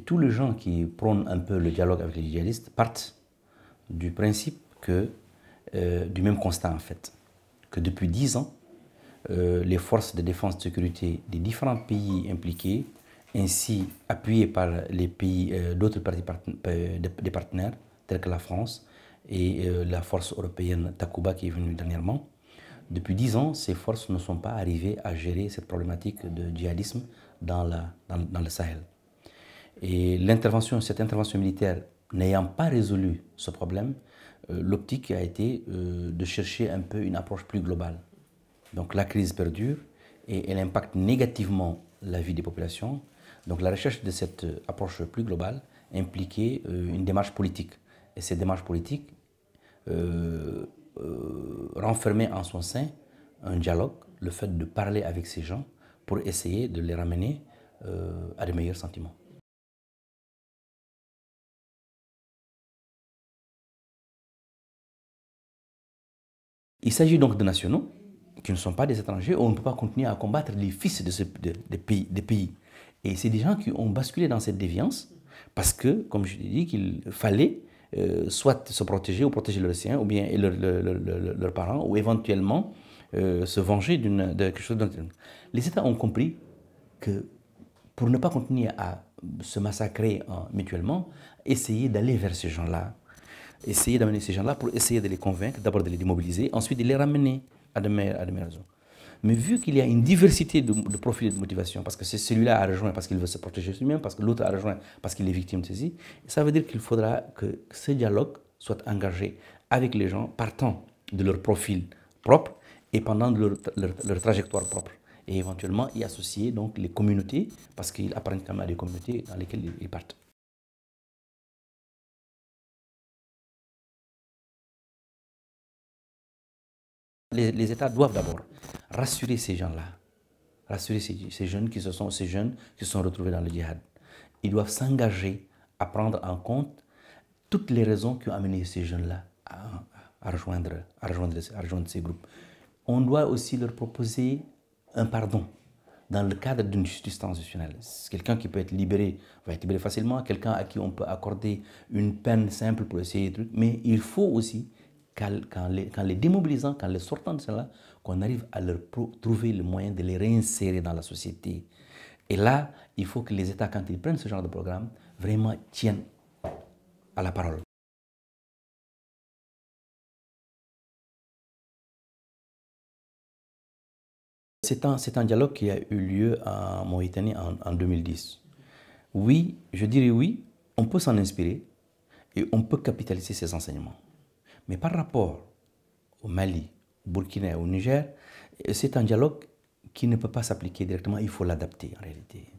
Tous les gens qui prônent un peu le dialogue avec les djihadistes partent du principe que, du même constat en fait, que depuis 10 ans, les forces de défense et de sécurité des différents pays impliqués, ainsi appuyées par les pays, d'autres des partenaires, tels que la France et la force européenne Takuba qui est venue dernièrement, depuis 10 ans, ces forces ne sont pas arrivées à gérer cette problématique de djihadisme dans le Sahel. Et cette intervention militaire n'ayant pas résolu ce problème, l'optique a été de chercher un peu une approche plus globale. Donc la crise perdure et elle impacte négativement la vie des populations. Donc la recherche de cette approche plus globale impliquait une démarche politique. Et cette démarche politique renfermait en son sein un dialogue, le fait de parler avec ces gens pour essayer de les ramener à de meilleurs sentiments. Il s'agit donc de nationaux qui ne sont pas des étrangers. On ne peut pas continuer à combattre les fils des pays. Et c'est des gens qui ont basculé dans cette déviance parce que, comme je l'ai dit, qu'il fallait soit se protéger ou protéger leurs siens ou bien leurs parents ou éventuellement se venger de quelque chose d'autre. Les États ont compris que pour ne pas continuer à se massacrer mutuellement, essayer d'aller vers ces gens-là, essayer d'amener ces gens-là pour essayer de les convaincre, d'abord de les démobiliser, ensuite de les ramener à de meilleures raisons. Mais vu qu'il y a une diversité de profils et de motivation, parce que c'est celui-là a rejoint parce qu'il veut se protéger lui-même, parce que l'autre a rejoint parce qu'il est victime de ceci, ça veut dire qu'il faudra que ce dialogue soit engagé avec les gens partant de leur profil propre et pendant leur trajectoire propre. Et éventuellement y associer donc les communautés, parce qu'ils appartiennent quand même à des communautés dans lesquelles ils partent. Les États doivent d'abord rassurer ces gens-là, rassurer ces jeunes qui se sont retrouvés dans le djihad. Ils doivent s'engager à prendre en compte toutes les raisons qui ont amené ces jeunes-là à rejoindre ces groupes. On doit aussi leur proposer un pardon dans le cadre d'une justice transitionnelle. Quelqu'un qui peut être libéré va être libéré facilement, quelqu'un à qui on peut accorder une peine simple pour essayer des trucs, mais il faut aussi qu'en les démobilisant, qu'en les sortant de cela, qu'on arrive à leur trouver le moyen de les réinsérer dans la société. Et là, il faut que les États, quand ils prennent ce genre de programme, vraiment tiennent à la parole. C'est un dialogue qui a eu lieu en Mauritanie en 2010. Oui, je dirais oui, on peut s'en inspirer et on peut capitaliser ces enseignements. Mais par rapport au Mali, au Burkina et au Niger, c'est un dialogue qui ne peut pas s'appliquer directement, il faut l'adapter en réalité.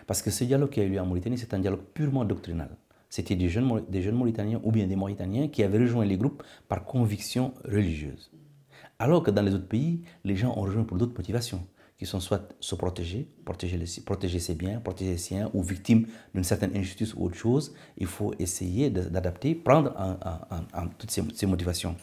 Parce que ce dialogue qui a eu lieu en Mauritanie, c'est un dialogue purement doctrinal. C'était des jeunes Mauritaniens ou bien des Mauritaniens qui avaient rejoint les groupes par conviction religieuse. Alors que dans les autres pays, les gens ont rejoint pour d'autres motivations, qui sont soit se protéger, protéger ses biens, protéger les siens, ou victimes d'une certaine injustice ou autre chose. Il faut essayer d'adapter, prendre en toutes ces motivations.